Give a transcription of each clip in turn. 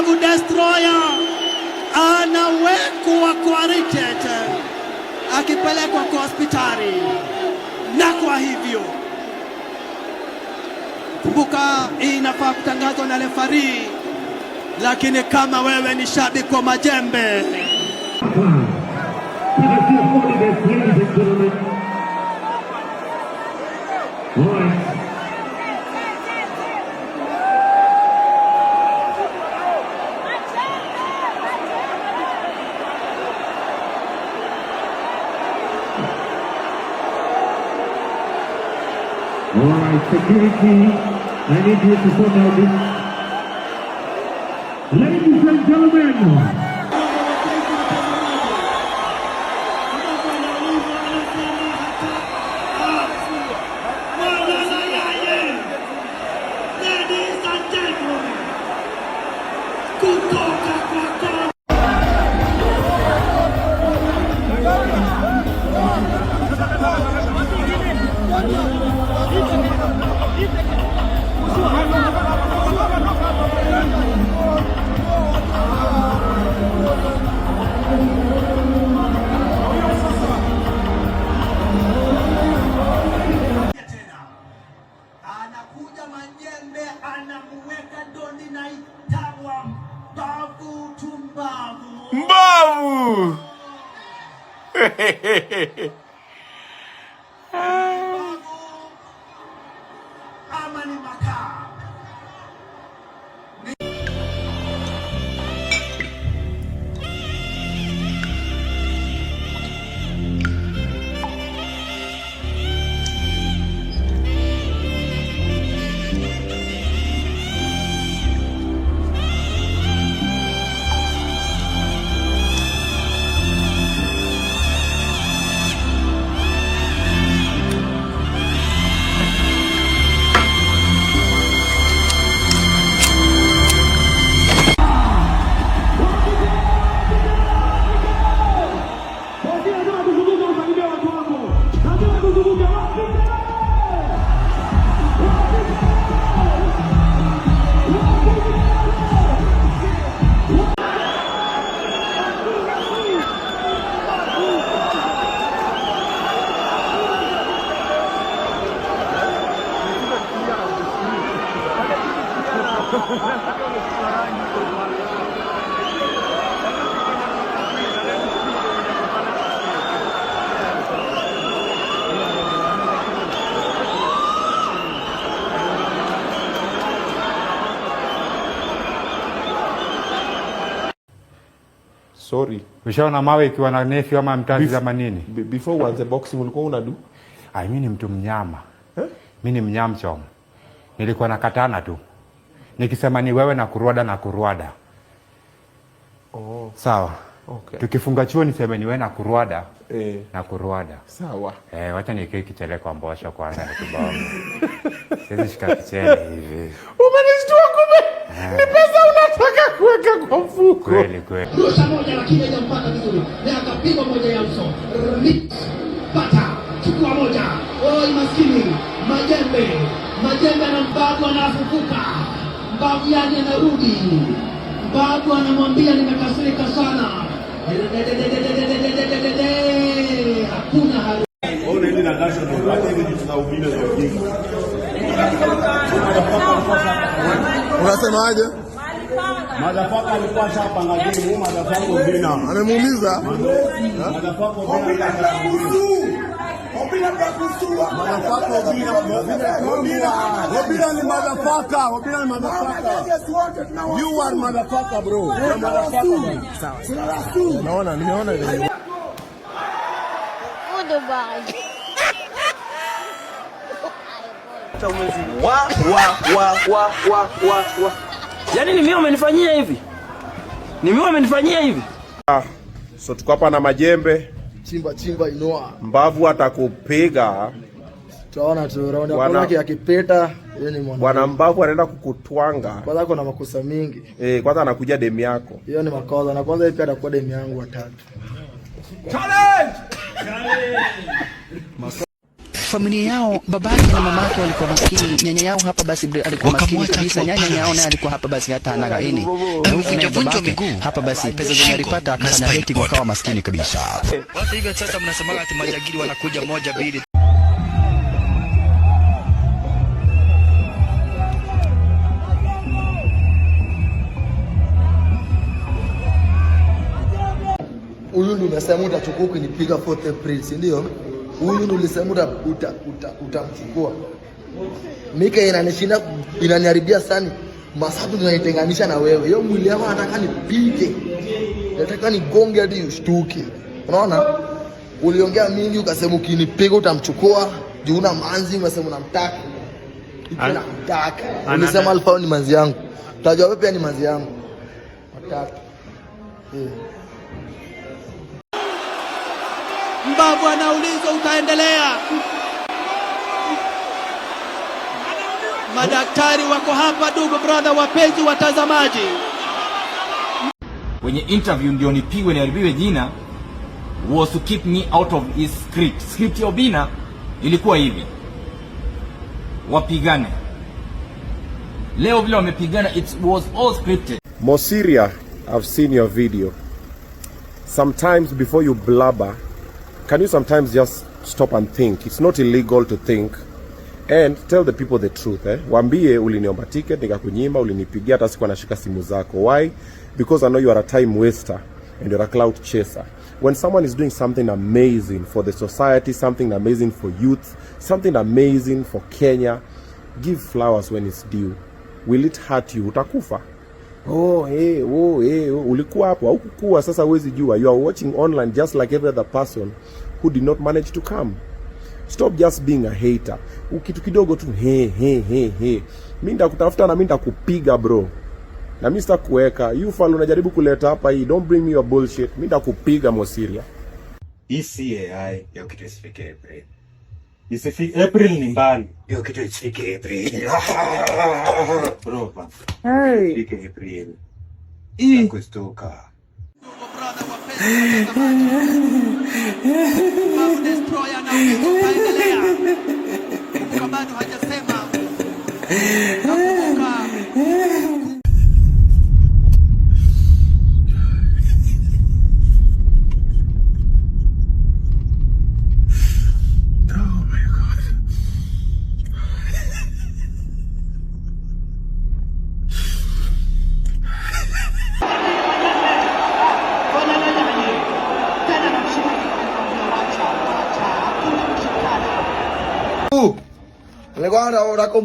Mbavu Destroyer anawekwa kwa rikete akipelekwa kwa hospitali. Na kwa hivyo kumbuka, inafaa kutangazwa na refarii, lakini kama wewe ni shabiki wa Majembe, security, I need you to sort out this. Ladies and gentlemen, Majembe anamuweka ndoni na itawa Mbavu tu Mbavu. Mbavu! Ama ni makaa. Sorry. Ushaona mawe ikiwa na nefi ama mtazi za manini? Before uanze boxing ulikuwa unadu? Mimi ni mtu mnyama. Mimi ni mnyamchom. Nilikuwa nakatana tu. Nikisema ni wewe na kuruada. Oh. Sawa. Okay. Tukifunga chuo niseme ni wewe na kuruada. Sawa. Wacha nikae kichele kwa mbosho kwanza nikibao. Sisi shika kichele hivi. Umenishtua kumbe. Ni pesa unataka kuweka kwa mfuko. Kweli. Rusha moja lakini hajampata vizuri. Na akapiga moja ya uso. Pata. Chukua moja. Oi maskini. Majembe na Mbavu anafufuka. Mbavu yake anarudi. Mbavu anamwambia nimekasirika sana. Hakuna haru. Ona hivi na national hata hivi tunaumia za ujinga. Unasemaje? Madafaka alikuwa shapanga game, madafaka ubina. Amemuumiza? Madafaka ubina. Obina kakusua. Madafaka ubina. Obina ni motherfucker. You are motherfucker bro. You are motherfucker. Sawa. Naona, nimeona ile. Wa. Yaani ni mimi umenifanyia hivi? So tuko hapa na Majembe. Chimba inoa. Mbavu atakupiga. Tunaona tu round ya kwanza yake akipeta, yeye ni mwana. Bwana Mbavu anaenda kukutwanga. Kwanza kuna makosa mingi. Kwanza anakuja demu yako. Hiyo ni makosa na kwanza pia atakuwa demu yangu watatu. Challenge! familia yao babake na mamake walikuwa maskini. Nyanya yao hapa basi alikuwa maskini kabisa. Nyanya yao naye alikuwa hapa basi hata hana ini. Vunja miguu hapa basi pesa zinalipata akafanya beti wakawa maskini kabisa. Watu hivyo sasa mnasema ati majagiri wanakuja moja mbili. Huyu ndio unasema utachukua ukinipiga 4th April, si ndio? Huyu ndio ulisema utamchukua. Mika inanishinda, inaniharibia sana. Masabu tunaitenganisha na wewe. Hiyo mwili wako nataka nipige. Nataka nigonge hadi ushtuke. Unaona? Uliongea mingi ukasema ukinipiga utamchukua. Juu una manzi unasema unamtaka. Unamtaka. Ulisema Alpha ni manzi yangu. Utajua wewe pia ni manzi yangu. Watatu. Mbavu anauliza utaendelea. Madaktari wako hapa, ndugu brother, wapenzi watazamaji. Kwenye interview ndio nipigwe niharibiwe jina was to keep me out of his script. Script ya Obina ilikuwa hivi: wapigane. Leo vile wamepigana, it was all scripted. Mosiria, I've seen your video. Sometimes before you blabber, can you sometimes just stop and think? It's not illegal to think. And tell the people the truth. Wambie uliniomba ticket, nikakunyima, ulinipigia hata sikuwa nashika simu zako. Why? Because I know you are a time waster and you're a clout chaser. When someone is doing something amazing for the society, something amazing for youth, something amazing for Kenya, give flowers when it's due. Will it hurt you? Utakufa. Ulikuwa hapo, hukukua, sasa huwezi jua. You are watching online just like every other person who did not manage to come. Stop just being a hater. Kitu kidogo tu mimi ndakutafuta na mimi ndakupiga bro. Na mimi sitakuweka. You fall unajaribu kuleta hapa hii. Don't bring me your bullshit. Mimi ndakupiga Mosiria. ECAI hiyo kitu isifike April. Isifike April ni mbali. Hiyo kitu isifike April. Bro, hey. Isifike April. Kustuka. Bado hajasema.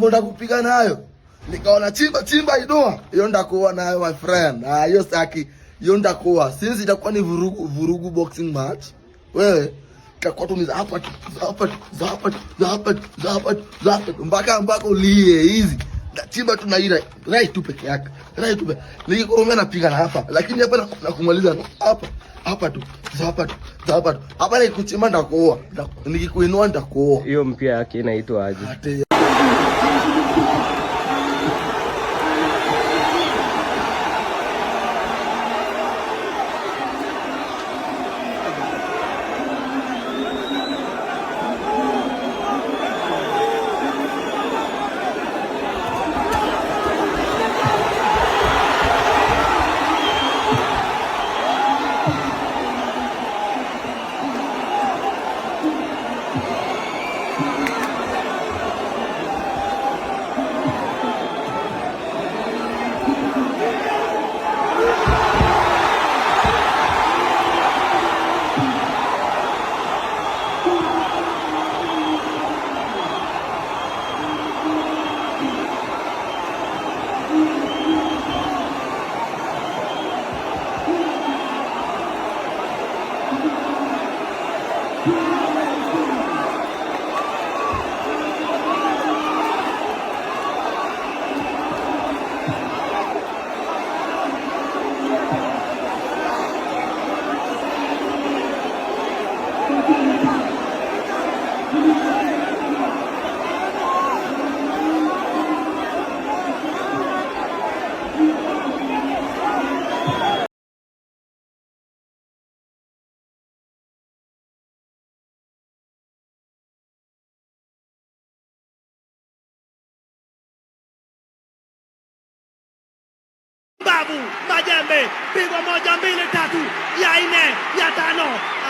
Nikaona kupiga nayo. Nikaona chimba idoa. Hiyo ndakuwa nayo my friend. Hiyo saki. Hiyo ndakuwa. Since itakuwa ni vurugu boxing match. Wewe itakuwa tu ni hapa. Mpaka ulie hizi. Chimba tu na ile right tu peke yake. Right tu. Nikikomea napiga na hapa. Lakini hapa nakumaliza hapa. Hapa tu. Hapa ni kuchimba ndakuwa. Nikikuinua ndakuwa. Hiyo mpya yake inaitwa aje? Majembe pigwa 1 2 3 ya 4 ya 5